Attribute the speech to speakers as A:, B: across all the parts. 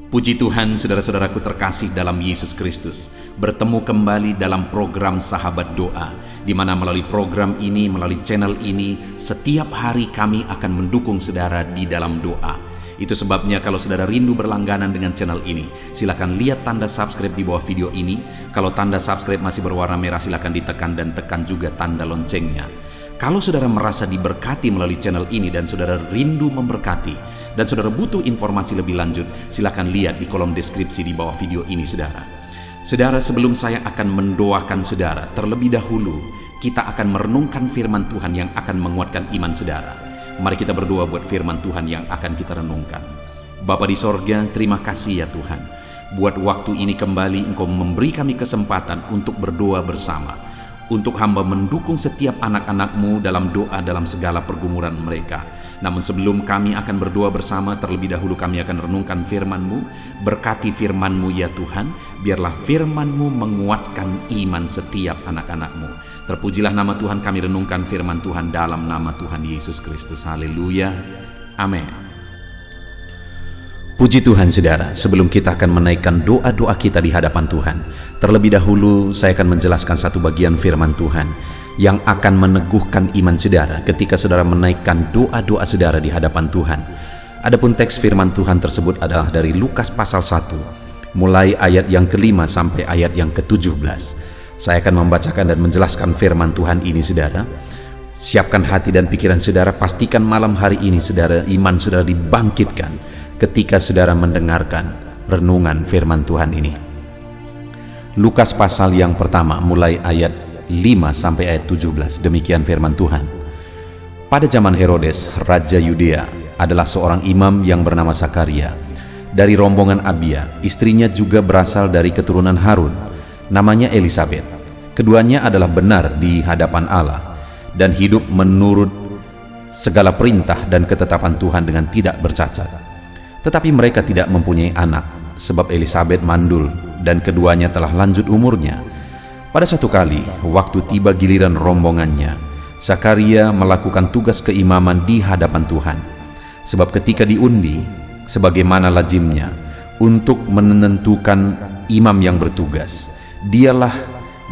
A: Puji Tuhan, saudara-saudaraku terkasih dalam Yesus Kristus, bertemu kembali dalam program Sahabat Doa, di mana melalui program ini, melalui channel ini, setiap hari kami akan mendukung saudara di dalam doa. Itu sebabnya kalau saudara rindu berlangganan dengan channel ini, silakan lihat tanda subscribe di bawah video ini. Kalau tanda subscribe masih berwarna merah, silakan ditekan dan tekan juga tanda loncengnya. Kalau saudara merasa diberkati melalui channel ini dan saudara rindu memberkati, dan saudara butuh informasi lebih lanjut, silakan lihat di kolom deskripsi di bawah video ini, saudara. Saudara, sebelum saya akan mendoakan saudara, terlebih dahulu kita akan merenungkan firman Tuhan yang akan menguatkan iman saudara. Mari kita berdoa buat firman Tuhan yang akan kita renungkan. Bapa di sorga, terima kasih ya Tuhan. Buat waktu ini kembali Engkau memberi kami kesempatan untuk berdoa bersama. Untuk hamba mendukung setiap anak-anak-Mu dalam doa dalam segala pergumulan mereka. Namun sebelum kami akan berdoa bersama, terlebih dahulu kami akan renungkan firman-Mu. Berkati firman-Mu ya Tuhan, biarlah firman-Mu menguatkan iman setiap anak-anak-Mu. Terpujilah nama Tuhan, kami renungkan firman Tuhan dalam nama Tuhan Yesus Kristus. Haleluya, amin. Puji Tuhan saudara, sebelum kita akan menaikkan doa-doa kita di hadapan Tuhan, terlebih dahulu saya akan menjelaskan satu bagian firman Tuhan yang akan meneguhkan iman saudara ketika saudara menaikkan doa-doa saudara di hadapan Tuhan. Adapun teks firman Tuhan tersebut adalah dari Lukas pasal 1, mulai ayat yang ke-5 sampai ayat yang ke-17. Saya akan membacakan dan menjelaskan firman Tuhan ini saudara. Siapkan hati dan pikiran saudara, pastikan malam hari ini saudara, iman saudara dibangkitkan ketika saudara mendengarkan renungan firman Tuhan ini. Lukas pasal yang pertama mulai ayat 5 sampai ayat 17. Demikian firman Tuhan. Pada zaman Herodes, Raja Yudea, adalah seorang imam yang bernama Sakaria dari rombongan Abia. Istrinya juga berasal dari keturunan Harun, namanya Elisabet. Keduanya adalah benar di hadapan Allah dan hidup menurut segala perintah dan ketetapan Tuhan dengan tidak bercacat. Tetapi mereka tidak mempunyai anak, sebab Elisabet mandul dan keduanya telah lanjut umurnya. Pada satu kali, waktu tiba giliran rombongannya, Sakaria melakukan tugas keimaman di hadapan Tuhan. Sebab ketika diundi, sebagaimana lazimnya, untuk menentukan imam yang bertugas, dialah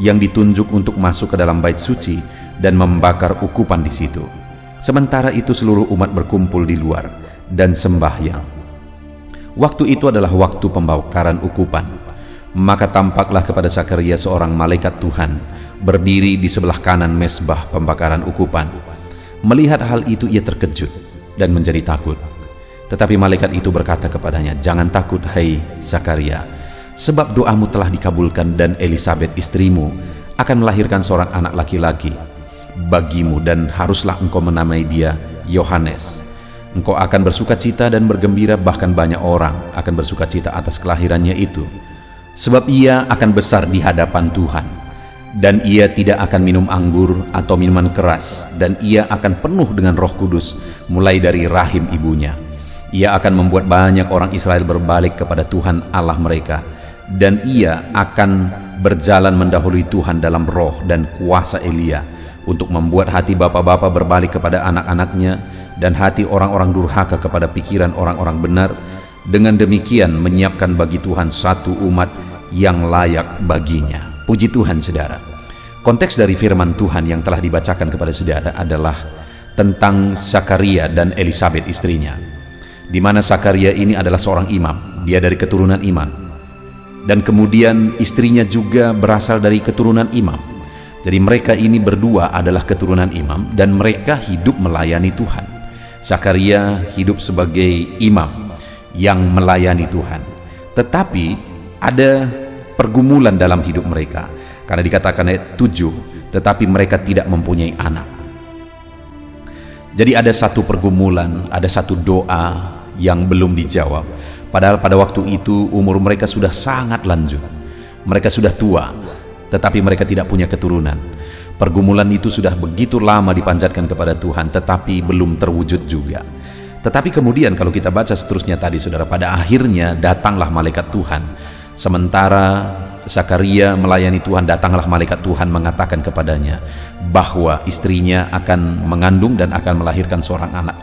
A: yang ditunjuk untuk masuk ke dalam bait suci dan membakar ukupan di situ. Sementara itu seluruh umat berkumpul di luar dan sembahyang. Waktu itu adalah waktu pembakaran ukupan. Maka tampaklah kepada Sakaria seorang malaikat Tuhan berdiri di sebelah kanan mezbah pembakaran ukupan. Melihat hal itu ia terkejut dan menjadi takut. Tetapi malaikat itu berkata kepadanya, "Jangan takut hai Sakaria, sebab doamu telah dikabulkan dan Elisabet istrimu akan melahirkan seorang anak laki-laki bagimu dan haruslah engkau menamai dia Yohanes. Engkau akan bersukacita dan bergembira, bahkan banyak orang akan bersukacita atas kelahirannya itu. Sebab ia akan besar di hadapan Tuhan, dan ia tidak akan minum anggur atau minuman keras, dan ia akan penuh dengan Roh Kudus mulai dari rahim ibunya. Ia akan membuat banyak orang Israel berbalik kepada Tuhan Allah mereka, dan ia akan berjalan mendahului Tuhan dalam roh dan kuasa Elia, untuk membuat hati bapak-bapak berbalik kepada anak-anaknya, dan hati orang-orang durhaka kepada pikiran orang-orang benar. Dengan demikian menyiapkan bagi Tuhan satu umat yang layak baginya." Puji Tuhan saudara. Konteks dari firman Tuhan yang telah dibacakan kepada saudara adalah tentang Sakaria dan Elisabet istrinya, di mana Sakaria ini adalah seorang imam, dia dari keturunan imam, dan kemudian istrinya juga berasal dari keturunan imam. Jadi mereka ini berdua adalah keturunan imam dan mereka hidup melayani Tuhan. Sakaria hidup sebagai imam yang melayani Tuhan. Tetapi ada pergumulan dalam hidup mereka. Karena dikatakan ayat 7, tetapi mereka tidak mempunyai anak. Jadi ada satu pergumulan, ada satu doa yang belum dijawab. Padahal pada waktu itu umur mereka sudah sangat lanjut. Mereka sudah tua, tetapi mereka tidak punya keturunan. Pergumulan itu sudah begitu lama dipanjatkan kepada Tuhan, tetapi belum terwujud juga. Tetapi kemudian kalau kita baca seterusnya tadi saudara, pada akhirnya datanglah malaikat Tuhan. Sementara Sakaria melayani Tuhan, datanglah malaikat Tuhan mengatakan kepadanya bahwa istrinya akan mengandung dan akan melahirkan seorang anak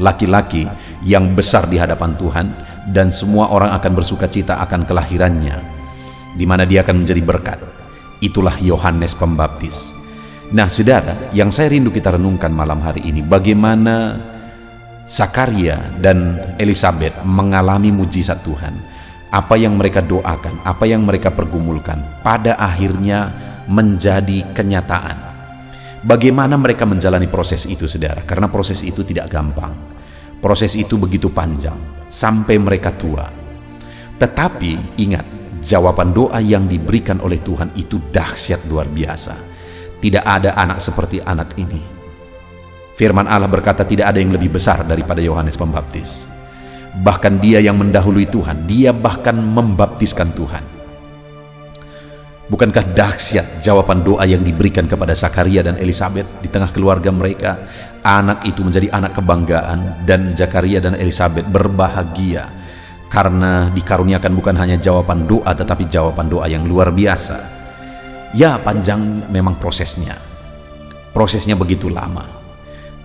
A: laki-laki yang besar di hadapan Tuhan, dan semua orang akan bersuka cita akan kelahirannya, di mana dia akan menjadi berkat. Itulah Yohanes Pembaptis. Nah saudara, yang saya rindu kita renungkan malam hari ini, bagaimana Zakaria dan Elisabet mengalami mujizat Tuhan. Apa yang mereka doakan, apa yang mereka pergumulkan, pada akhirnya menjadi kenyataan. Bagaimana mereka menjalani proses itu saudara, karena proses itu tidak gampang. Proses itu begitu panjang, sampai mereka tua. Tetapi ingat, jawaban doa yang diberikan oleh Tuhan itu dahsyat luar biasa. Tidak ada anak seperti anak ini. Firman Allah berkata tidak ada yang lebih besar daripada Yohanes Pembaptis. Bahkan dia yang mendahului Tuhan, dia bahkan membaptiskan Tuhan. Bukankah dahsyat jawaban doa yang diberikan kepada Zakaria dan Elisabet di tengah keluarga mereka? Anak itu menjadi anak kebanggaan, dan Zakaria dan Elisabet berbahagia karena dikaruniakan bukan hanya jawaban doa, tetapi jawaban doa yang luar biasa. Ya, panjang memang prosesnya. Prosesnya begitu lama.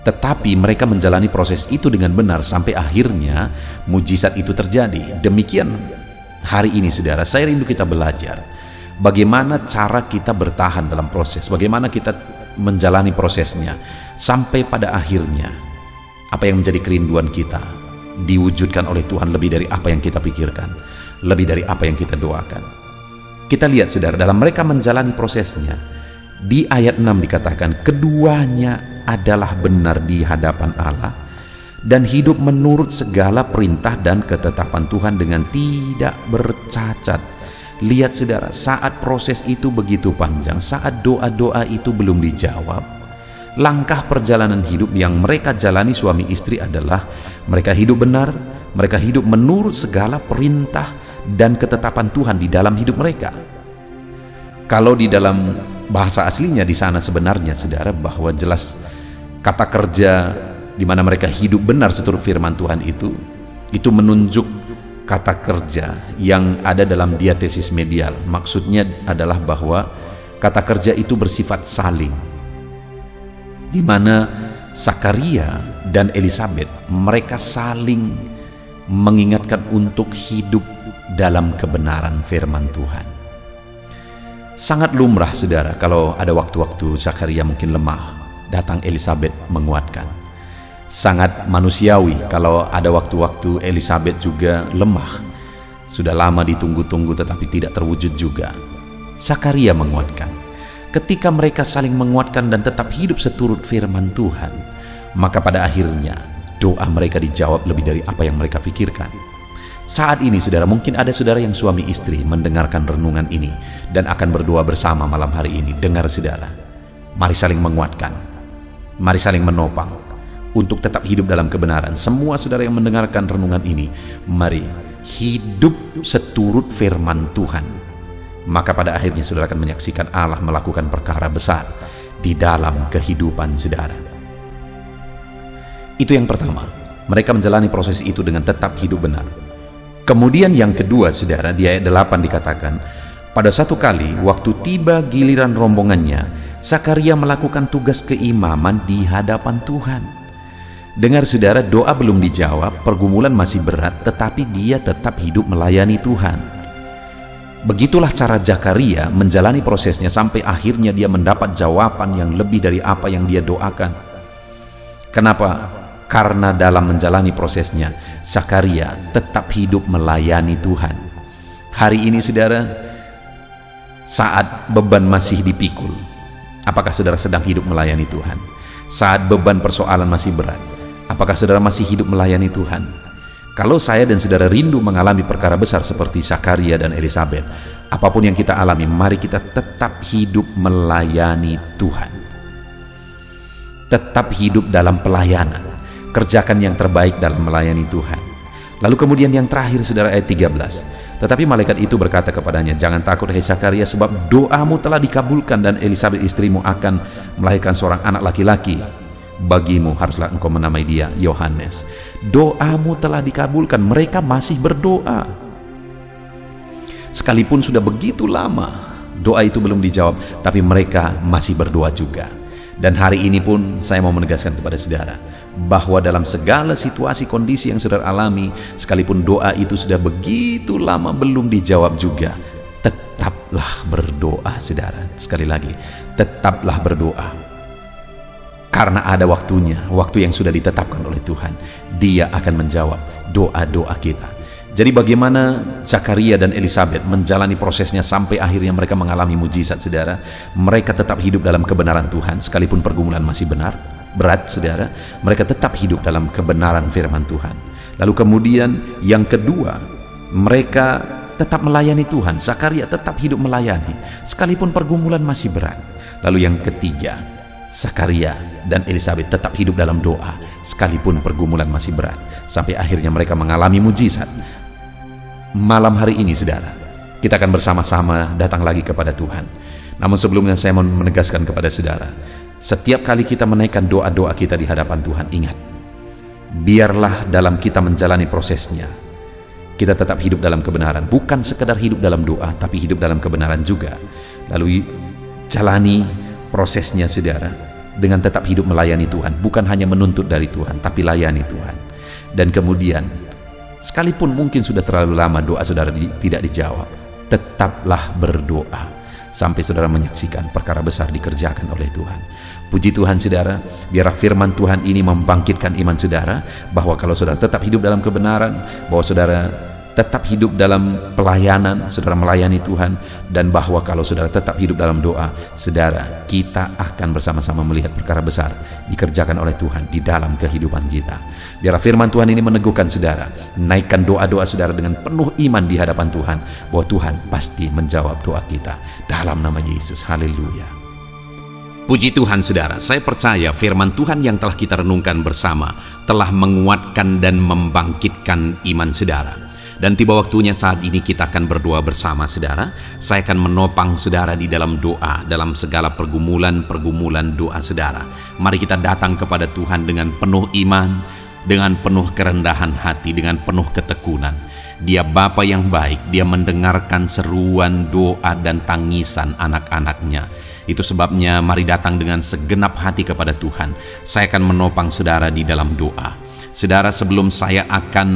A: Tetapi mereka menjalani proses itu dengan benar sampai akhirnya mujizat itu terjadi. Demikian hari ini saudara, saya rindu kita belajar bagaimana cara kita bertahan dalam proses, bagaimana kita menjalani prosesnya sampai pada akhirnya apa yang menjadi kerinduan kita diwujudkan oleh Tuhan lebih dari apa yang kita pikirkan, lebih dari apa yang kita doakan. Kita lihat saudara, dalam mereka menjalani prosesnya, di ayat 6 dikatakan keduanya adalah benar di hadapan Allah dan hidup menurut segala perintah dan ketetapan Tuhan dengan tidak bercacat. Lihat saudara, saat proses itu begitu panjang, saat doa-doa itu belum dijawab, langkah perjalanan hidup yang mereka jalani suami istri adalah mereka hidup benar, mereka hidup menurut segala perintah dan ketetapan Tuhan di dalam hidup mereka. Kalau di dalam bahasa aslinya di sana sebenarnya saudara, bahwa jelas kata kerja di mana mereka hidup benar seturut firman Tuhan itu menunjuk kata kerja yang ada dalam diatesis medial. Maksudnya adalah bahwa kata kerja itu bersifat saling, di mana Zakaria dan Elisabet mereka saling mengingatkan untuk hidup dalam kebenaran firman Tuhan. Sangat lumrah saudara, kalau ada waktu-waktu Zakaria mungkin lemah, datang Elisabet menguatkan. Sangat manusiawi kalau ada waktu-waktu Elisabet juga lemah, sudah lama ditunggu-tunggu tetapi tidak terwujud juga, Zakaria menguatkan. Ketika mereka saling menguatkan dan tetap hidup seturut firman Tuhan, maka pada akhirnya doa mereka dijawab lebih dari apa yang mereka pikirkan. Saat ini saudara, mungkin ada saudara yang suami istri mendengarkan renungan ini dan akan berdoa bersama malam hari ini. Dengar saudara, mari saling menguatkan, mari saling menopang untuk tetap hidup dalam kebenaran. Semua saudara yang mendengarkan renungan ini, mari hidup seturut firman Tuhan. Maka pada akhirnya saudara akan menyaksikan Allah melakukan perkara besar di dalam kehidupan saudara. Itu yang pertama, mereka menjalani proses itu dengan tetap hidup benar. Kemudian yang kedua saudara, di ayat 8 dikatakan, pada satu kali waktu tiba giliran rombongannya, Zakaria melakukan tugas keimaman di hadapan Tuhan. Dengar saudara, doa belum dijawab, pergumulan masih berat, tetapi dia tetap hidup melayani Tuhan. Begitulah cara Zakaria menjalani prosesnya sampai akhirnya dia mendapat jawaban yang lebih dari apa yang dia doakan. Kenapa? Karena dalam menjalani prosesnya, Zakaria tetap hidup melayani Tuhan. Hari ini saudara, saat beban masih dipikul, apakah saudara sedang hidup melayani Tuhan? Saat beban persoalan masih berat, apakah saudara masih hidup melayani Tuhan? Kalau saya dan saudara rindu mengalami perkara besar seperti Zakaria dan Elisabet, apapun yang kita alami, mari kita tetap hidup melayani Tuhan. Tetap hidup dalam pelayanan. Kerjakan yang terbaik dalam melayani Tuhan. Lalu kemudian yang terakhir saudara, ayat 13. Tetapi malaikat itu berkata kepadanya, jangan takut hai Zakaria, sebab doamu telah dikabulkan dan Elisabet istrimu akan melahirkan seorang anak laki-laki. Bagimu haruslah engkau menamai dia Yohanes. Doamu telah dikabulkan. Mereka masih berdoa. Sekalipun sudah begitu lama doa itu belum dijawab, tapi mereka masih berdoa juga. Dan hari ini pun saya mau menegaskan kepada saudara bahwa dalam segala situasi kondisi yang saudara alami, sekalipun doa itu sudah begitu lama belum dijawab juga, tetaplah berdoa saudara. Sekali lagi, tetaplah berdoa. Karena ada waktunya, waktu yang sudah ditetapkan oleh Tuhan. Dia akan menjawab doa-doa kita. Jadi bagaimana Zakaria dan Elisabet menjalani prosesnya sampai akhirnya mereka mengalami mujizat saudara. Mereka tetap hidup dalam kebenaran Tuhan, sekalipun pergumulan masih berat saudara. Mereka tetap hidup dalam kebenaran firman Tuhan. Lalu kemudian yang kedua, mereka tetap melayani Tuhan. Zakaria tetap hidup melayani, sekalipun pergumulan masih berat. Lalu yang ketiga, Zakaria dan Elisabet tetap hidup dalam doa, sekalipun pergumulan masih berat. Sampai akhirnya mereka mengalami mujizat. Malam hari ini saudara, kita akan bersama-sama datang lagi kepada Tuhan. Namun sebelumnya saya mau menegaskan kepada saudara, setiap kali kita menaikkan doa-doa kita di hadapan Tuhan, ingat, biarlah dalam kita menjalani prosesnya, kita tetap hidup dalam kebenaran. Bukan sekedar hidup dalam doa, tapi hidup dalam kebenaran juga. Lalu jalani prosesnya saudara, dengan tetap hidup melayani Tuhan. Bukan hanya menuntut dari Tuhan, tapi layani Tuhan. Dan kemudian, sekalipun mungkin sudah terlalu lama doa saudara tidak dijawab, tetaplah berdoa sampai saudara menyaksikan perkara besar dikerjakan oleh Tuhan. Puji Tuhan saudara, biarlah firman Tuhan ini membangkitkan iman saudara, bahwa kalau saudara tetap hidup dalam kebenaran, bahwa saudara tetap hidup dalam pelayanan, saudara melayani Tuhan, dan bahwa kalau saudara tetap hidup dalam doa, saudara, kita akan bersama-sama melihat perkara besar dikerjakan oleh Tuhan di dalam kehidupan kita. Biarlah firman Tuhan ini meneguhkan saudara, naikkan doa-doa saudara dengan penuh iman di hadapan Tuhan, bahwa Tuhan pasti menjawab doa kita dalam nama Yesus. Haleluya. Puji Tuhan saudara, saya percaya firman Tuhan yang telah kita renungkan bersama telah menguatkan dan membangkitkan iman saudara. Dan tiba waktunya saat ini kita akan berdoa bersama saudara. Saya akan menopang saudara di dalam doa, dalam segala pergumulan doa saudara. Mari kita datang kepada Tuhan dengan penuh iman, dengan penuh kerendahan hati, dengan penuh ketekunan. Dia Bapa yang baik, Dia mendengarkan seruan doa dan tangisan anak-anaknya. Itu sebabnya mari datang dengan segenap hati kepada Tuhan. Saya akan menopang saudara di dalam doa. Saudara, sebelum saya akan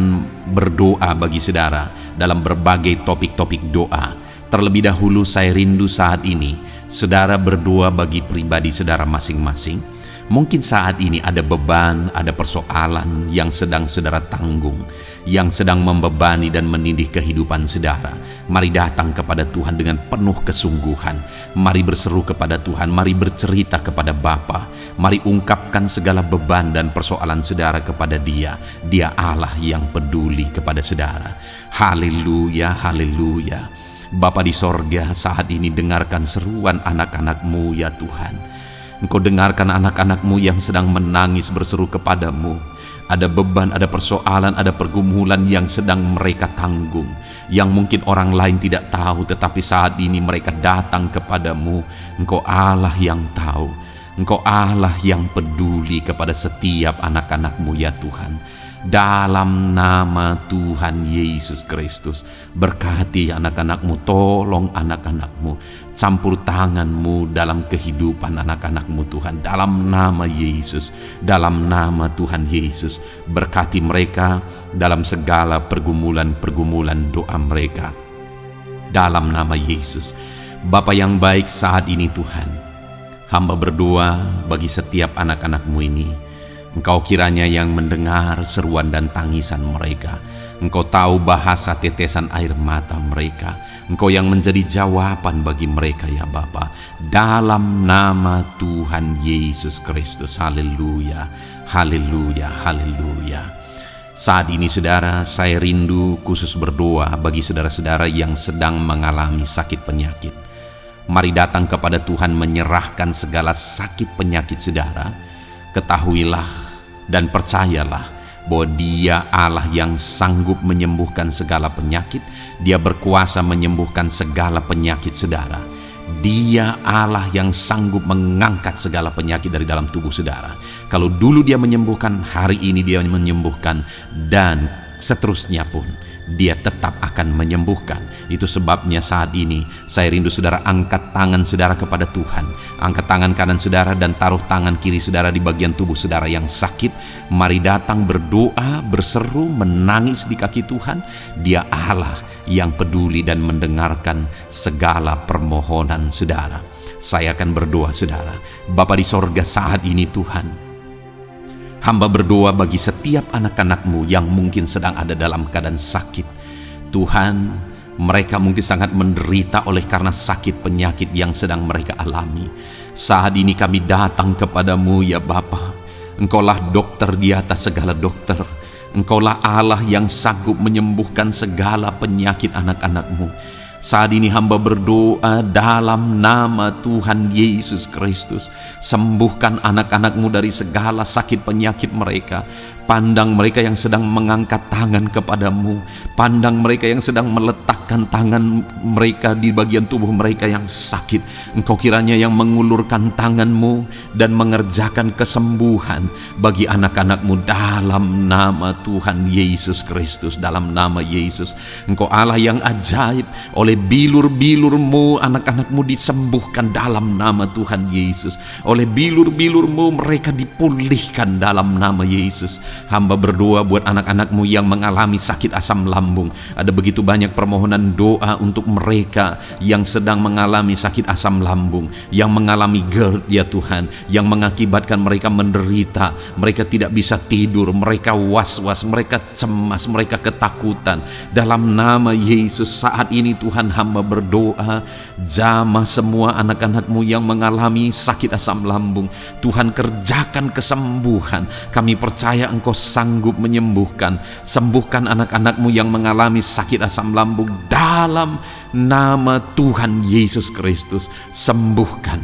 A: berdoa bagi saudara dalam berbagai topik-topik doa, terlebih dahulu saya rindu saat ini saudara berdoa bagi pribadi saudara masing-masing. Mungkin saat ini ada beban, ada persoalan yang sedang saudara tanggung, yang sedang membebani dan menindih kehidupan saudara. Mari datang kepada Tuhan dengan penuh kesungguhan. Mari berseru kepada Tuhan, mari bercerita kepada Bapa. Mari ungkapkan segala beban dan persoalan saudara kepada Dia. Dia Allah yang peduli kepada saudara. Haleluya, haleluya. Bapa di sorga, saat ini dengarkan seruan anak-anak-Mu ya Tuhan. Engkau dengarkan anak-anak-Mu yang sedang menangis berseru kepadamu. Ada beban, ada persoalan, ada pergumulan yang sedang mereka tanggung, yang mungkin orang lain tidak tahu, tetapi saat ini mereka datang kepadamu. Engkau Allah yang tahu, Engkau Allah yang peduli kepada setiap anak-anak-Mu ya Tuhan. Dalam nama Tuhan Yesus Kristus, berkati anak-anak-Mu, tolong anak-anak-Mu, campur tangan-Mu dalam kehidupan anak-anak-Mu Tuhan. Dalam nama Yesus, dalam nama Tuhan Yesus, berkati mereka dalam segala pergumulan-pergumulan doa mereka. Dalam nama Yesus, Bapa yang baik, saat ini Tuhan, hamba berdoa bagi setiap anak-anak-Mu ini. Engkau kiranya yang mendengar seruan dan tangisan mereka. Engkau tahu bahasa tetesan air mata mereka. Engkau yang menjadi jawaban bagi mereka ya Bapa. Dalam nama Tuhan Yesus Kristus. Haleluya, haleluya, haleluya. Saat ini saudara, saya rindu khusus berdoa bagi saudara-saudara yang sedang mengalami sakit penyakit. Mari datang kepada Tuhan menyerahkan segala sakit penyakit saudara. Ketahuilah dan percayalah bahwa Dia Allah yang sanggup menyembuhkan segala penyakit. Dia berkuasa menyembuhkan segala penyakit saudara. Dia Allah yang sanggup mengangkat segala penyakit dari dalam tubuh saudara. Kalau dulu Dia menyembuhkan, hari ini Dia menyembuhkan, dan seterusnya pun Dia tetap akan menyembuhkan. Itu sebabnya saat ini saya rindu saudara angkat tangan saudara kepada Tuhan. Angkat tangan kanan saudara dan taruh tangan kiri saudara di bagian tubuh saudara yang sakit. Mari datang berdoa, berseru, menangis di kaki Tuhan. Dia Allah yang peduli dan mendengarkan segala permohonan saudara. Saya akan berdoa saudara. Bapa di sorga, saat ini Tuhan, hamba berdoa bagi setiap anak-anak-Mu yang mungkin sedang ada dalam keadaan sakit. Tuhan, mereka mungkin sangat menderita oleh karena sakit penyakit yang sedang mereka alami. Saat ini kami datang kepadamu ya Bapa. Engkaulah dokter di atas segala dokter. Engkaulah Allah yang sanggup menyembuhkan segala penyakit anak-anak-Mu. Saat ini hamba berdoa dalam nama Tuhan Yesus Kristus. Sembuhkan anak-anak-Mu dari segala sakit penyakit mereka. Pandang mereka yang sedang mengangkat tangan kepadamu. Pandang mereka yang sedang meletakkan tangan mereka di bagian tubuh mereka yang sakit. Engkau kiranya yang mengulurkan tangan-Mu dan mengerjakan kesembuhan bagi anak-anak-Mu dalam nama Tuhan Yesus Kristus. Dalam nama Yesus, Engkau Allah yang ajaib. Oleh bilur-bilur-Mu anak-anak-Mu disembuhkan dalam nama Tuhan Yesus. Oleh bilur-bilur-Mu mereka dipulihkan dalam nama Yesus. Hamba berdoa buat anak-anak-Mu yang mengalami sakit asam lambung. Ada begitu banyak permohonan doa untuk mereka yang sedang mengalami sakit asam lambung, yang mengalami GERD ya Tuhan, yang mengakibatkan mereka menderita, mereka tidak bisa tidur, mereka was-was, mereka cemas, mereka ketakutan. Dalam nama Yesus saat ini Tuhan, hamba berdoa, jamah semua anak-anak-Mu yang mengalami sakit asam lambung. Tuhan, kerjakan kesembuhan. Kami percaya Engkau sanggup menyembuhkan. Sembuhkan anak-anak-Mu yang mengalami sakit asam lambung dalam nama Tuhan Yesus Kristus. Sembuhkan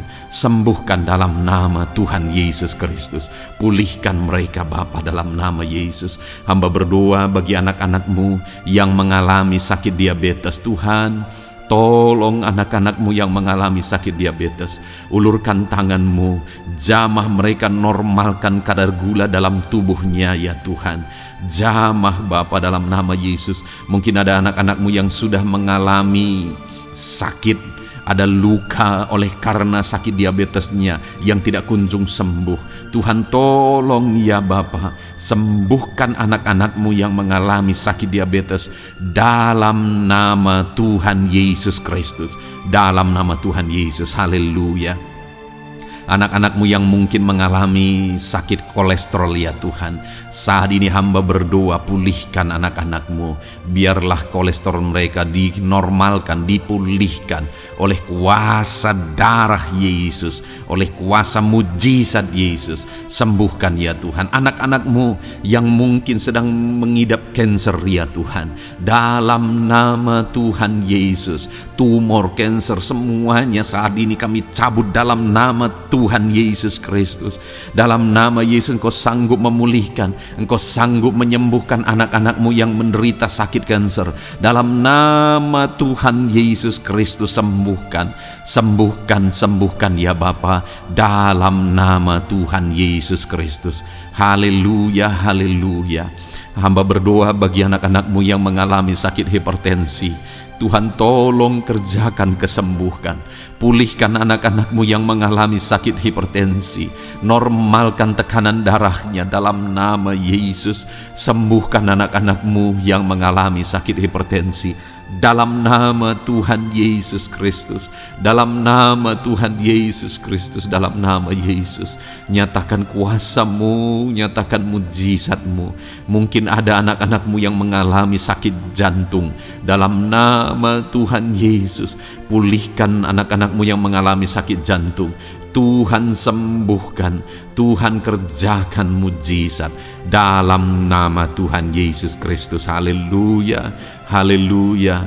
A: dalam nama Tuhan Yesus Kristus. Pulihkan mereka Bapa dalam nama Yesus. Hamba berdoa bagi anak-anak-Mu yang mengalami sakit diabetes. Tuhan, tolong anak-anak-Mu yang mengalami sakit diabetes. Ulurkan tangan-Mu, jamah mereka, normalkan kadar gula dalam tubuhnya ya Tuhan. Jamah Bapa dalam nama Yesus. Mungkin ada anak-anak-Mu yang sudah mengalami sakit, ada luka oleh karena sakit diabetesnya yang tidak kunjung sembuh. Tuhan, tolong ya Bapa, sembuhkan anak-anak-Mu yang mengalami sakit diabetes dalam nama Tuhan Yesus Kristus. Dalam nama Tuhan Yesus, haleluya. Anak-anak-Mu yang mungkin mengalami sakit kolesterol ya Tuhan, saat ini hamba berdoa, pulihkan anak-anak-Mu. Biarlah kolesterol mereka dinormalkan, dipulihkan oleh kuasa darah Yesus, oleh kuasa mujizat Yesus. Sembuhkan ya Tuhan anak-anak-Mu yang mungkin sedang mengidap kanker ya Tuhan. Dalam nama Tuhan Yesus, tumor, kanker, semuanya saat ini kami cabut dalam nama Tuhan Yesus Kristus. Dalam nama Yesus Engkau sanggup memulihkan, Engkau sanggup menyembuhkan anak-anak-Mu yang menderita sakit kanker. Dalam nama Tuhan Yesus Kristus, sembuhkan ya Bapa. Dalam nama Tuhan Yesus Kristus. Haleluya, haleluya. Hamba berdoa bagi anak-anak-Mu yang mengalami sakit hipertensi. Tuhan, tolong kerjakan kesembuhan. Pulihkan anak-anak-Mu yang mengalami sakit hipertensi. Normalkan tekanan darahnya dalam nama Yesus. Sembuhkan anak-anak-Mu yang mengalami sakit hipertensi. Dalam nama Tuhan Yesus Kristus. Dalam nama Tuhan Yesus Kristus. Dalam nama Yesus. Nyatakan kuasa-Mu, nyatakan mujizat-Mu. Mungkin ada anak-anak-Mu yang mengalami sakit jantung. Dalam nama Tuhan Yesus, pulihkan anak-anak-Mu yang mengalami sakit jantung. Tuhan sembuhkan, Tuhan kerjakan mujizat dalam nama Tuhan Yesus Kristus. Haleluya, haleluya,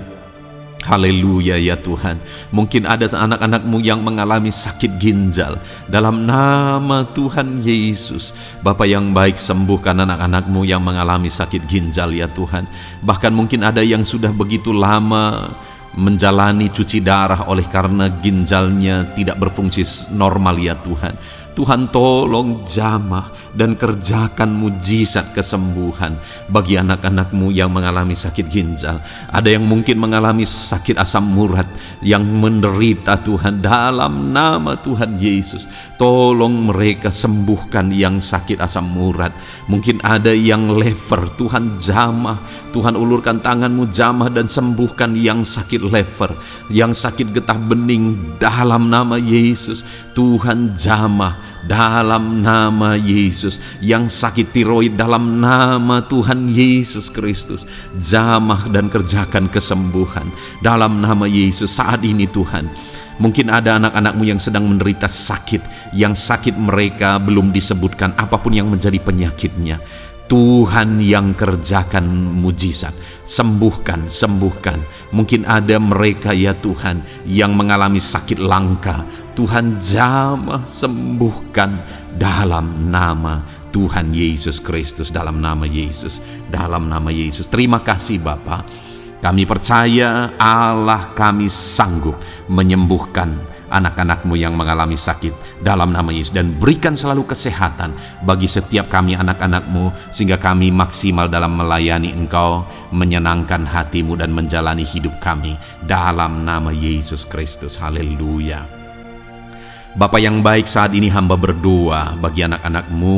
A: haleluya ya Tuhan. Mungkin ada anak-anak-Mu yang mengalami sakit ginjal. Dalam nama Tuhan Yesus, Bapa yang baik, sembuhkan anak-anak-Mu yang mengalami sakit ginjal ya Tuhan. Bahkan mungkin ada yang sudah begitu lama menjalani cuci darah oleh karena ginjalnya tidak berfungsi normal ya Tuhan. Tuhan tolong jamah dan kerjakan mujizat kesembuhan bagi anak-anak-Mu yang mengalami sakit ginjal. Ada yang mungkin mengalami sakit asam urat, yang menderita Tuhan, dalam nama Tuhan Yesus. Tolong mereka sembuhkan yang sakit asam urat. Mungkin ada yang lever, Tuhan jamah. Tuhan ulurkan tangan-Mu jamah dan sembuhkan yang sakit lever, yang sakit getah bening dalam nama Yesus. Tuhan jamah dalam nama Yesus. Yang sakit tiroid dalam nama Tuhan Yesus Kristus, jamah dan kerjakan kesembuhan dalam nama Yesus. Saat ini Tuhan, mungkin ada anak-anak-Mu yang sedang menderita sakit, yang sakit mereka belum disebutkan apapun yang menjadi penyakitnya. Tuhan yang kerjakan mujizat, sembuhkan. Mungkin ada mereka ya Tuhan yang mengalami sakit langka, Tuhan jamah, sembuhkan dalam nama Tuhan Yesus Kristus, dalam nama Yesus, dalam nama Yesus. Terima kasih Bapa. Kami percaya Allah kami sanggup menyembuhkan anak-anak-Mu yang mengalami sakit dalam nama Yesus, dan berikan selalu kesehatan bagi setiap kami anak-anak-Mu, sehingga kami maksimal dalam melayani Engkau, menyenangkan hati-Mu dan menjalani hidup kami dalam nama Yesus Kristus. Haleluya. Bapa yang baik, saat ini hamba berdoa bagi anak-anak-Mu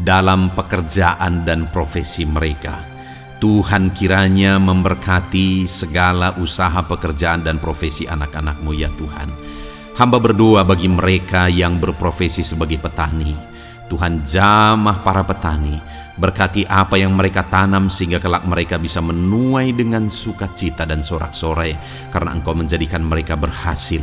A: dalam pekerjaan dan profesi mereka. Tuhan kiranya memberkati segala usaha pekerjaan dan profesi anak-anak-Mu ya Tuhan. Hamba berdoa bagi mereka yang berprofesi sebagai petani. Tuhan jamah para petani, berkati apa yang mereka tanam sehingga kelak mereka bisa menuai dengan sukacita dan sorak-sorai karena Engkau menjadikan mereka berhasil.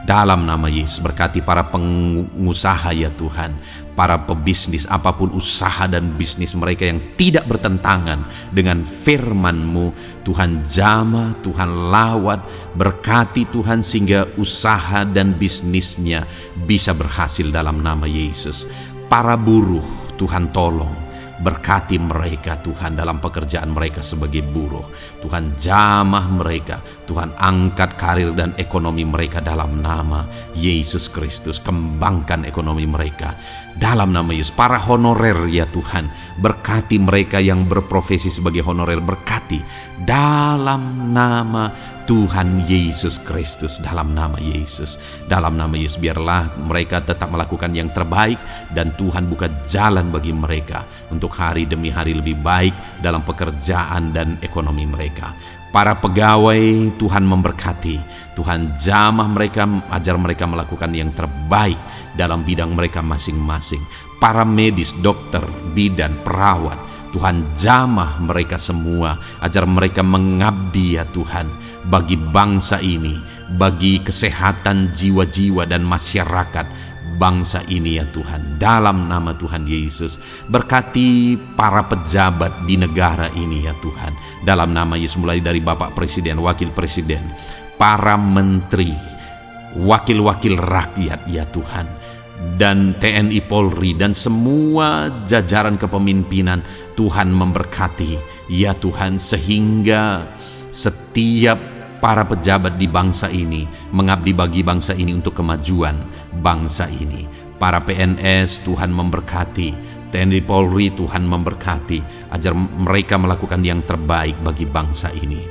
A: Dalam nama Yesus, berkati para pengusaha ya Tuhan, para pebisnis, apapun usaha dan bisnis mereka yang tidak bertentangan dengan firman-Mu. Tuhan jamah, Tuhan lawat, berkati Tuhan sehingga usaha dan bisnisnya bisa berhasil dalam nama Yesus. Para buruh, Tuhan tolong, berkati mereka Tuhan dalam pekerjaan mereka sebagai buruh. Tuhan jamah mereka, Tuhan angkat karir dan ekonomi mereka dalam nama Yesus Kristus. Kembangkan ekonomi mereka dalam nama Yesus. Para honorer ya Tuhan, berkati mereka yang berprofesi sebagai honorer, berkati dalam nama Tuhan Yesus Kristus, dalam nama Yesus, dalam nama Yesus. Biarlah mereka tetap melakukan yang terbaik dan Tuhan buka jalan bagi mereka untuk hari demi hari lebih baik dalam pekerjaan dan ekonomi mereka. Para pegawai Tuhan memberkati, Tuhan jamah mereka, ajar mereka melakukan yang terbaik dalam bidang mereka masing-masing. Para medis, dokter, bidan, perawat, Tuhan jamah mereka semua, ajar mereka mengabdi ya Tuhan bagi bangsa ini, bagi kesehatan jiwa-jiwa dan masyarakat bangsa ini ya Tuhan, dalam nama Tuhan Yesus. Berkati para pejabat di negara ini ya Tuhan, dalam nama Yesus, mulai dari Bapak Presiden, Wakil Presiden, para menteri, wakil-wakil rakyat ya Tuhan, dan TNI Polri dan semua jajaran kepemimpinan. Tuhan memberkati ya Tuhan, sehingga setiap para pejabat di bangsa ini mengabdi bagi bangsa ini untuk kemajuan bangsa ini. Para PNS Tuhan memberkati, TNI Polri Tuhan memberkati, ajar mereka melakukan yang terbaik bagi bangsa ini.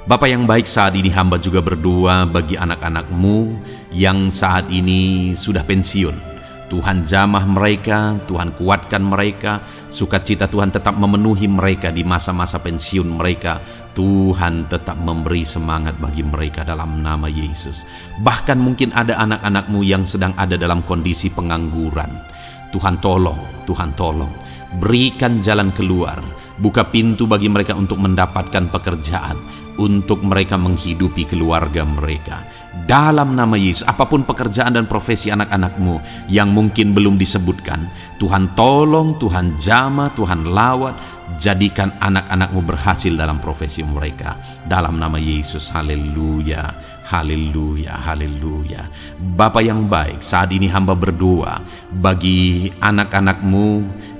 A: Bapa yang baik, saat ini hamba juga berdoa bagi anak-anak-Mu yang saat ini sudah pensiun. Tuhan jamah mereka, Tuhan kuatkan mereka, sukacita Tuhan tetap memenuhi mereka di masa-masa pensiun mereka. Tuhan tetap memberi semangat bagi mereka dalam nama Yesus. Bahkan mungkin ada anak-anak-Mu yang sedang ada dalam kondisi pengangguran. Tuhan tolong, Tuhan tolong, berikan jalan keluar, buka pintu bagi mereka untuk mendapatkan pekerjaan, untuk mereka menghidupi keluarga mereka. Dalam nama Yesus, apapun pekerjaan dan profesi anak-anak-Mu yang mungkin belum disebutkan, Tuhan tolong, Tuhan jamah, Tuhan lawat, jadikan anak-anak-Mu berhasil dalam profesi mereka. Dalam nama Yesus, haleluya, haleluya, haleluya. Bapa yang baik, saat ini hamba berdoa bagi anak-anak-Mu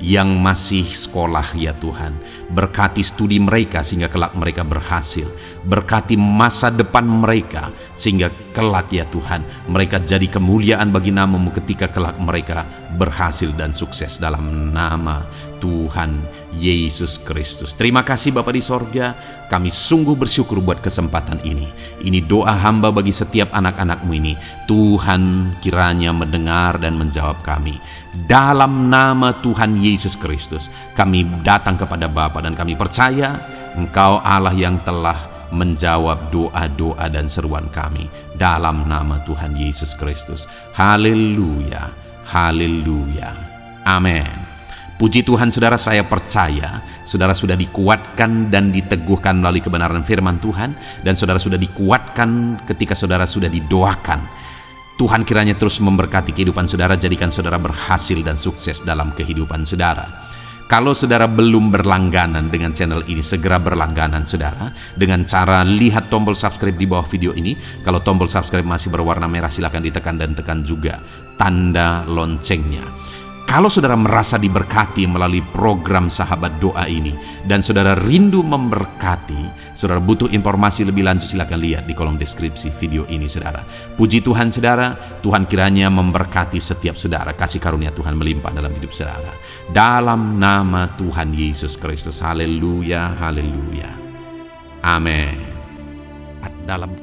A: yang masih sekolah ya Tuhan. Berkati studi mereka sehingga kelak mereka berhasil. Berkati masa depan mereka sehingga kelak ya Tuhan, mereka jadi kemuliaan bagi nama-Mu ketika kelak mereka berhasil dan sukses dalam nama Tuhan Yesus Kristus. Terima kasih Bapa di sorga, kami sungguh bersyukur buat kesempatan ini. Ini doa hamba bagi setiap anak-anak-Mu ini. Tuhan kiranya mendengar dan menjawab kami. Dalam nama Tuhan Yesus Kristus, kami datang kepada Bapa dan kami percaya Engkau Allah yang telah menjawab doa-doa dan seruan kami. Dalam nama Tuhan Yesus Kristus. Haleluya, haleluya, amin. Puji Tuhan saudara, saya percaya saudara sudah dikuatkan dan diteguhkan melalui kebenaran firman Tuhan, dan saudara sudah dikuatkan ketika saudara sudah didoakan. Tuhan kiranya terus memberkati kehidupan saudara, jadikan saudara berhasil dan sukses dalam kehidupan saudara. Kalau saudara belum berlangganan dengan channel ini, segera berlangganan saudara dengan cara lihat tombol subscribe di bawah video ini. Kalau tombol subscribe masih berwarna merah, silakan ditekan dan tekan juga tanda loncengnya. Kalau saudara merasa diberkati melalui program Sahabat Doa ini dan saudara rindu memberkati, saudara butuh informasi lebih lanjut, silakan lihat di kolom deskripsi video ini saudara. Puji Tuhan saudara, Tuhan kiranya memberkati setiap saudara, kasih karunia Tuhan melimpah dalam hidup saudara. Dalam nama Tuhan Yesus Kristus, haleluya, haleluya, amin. Dalam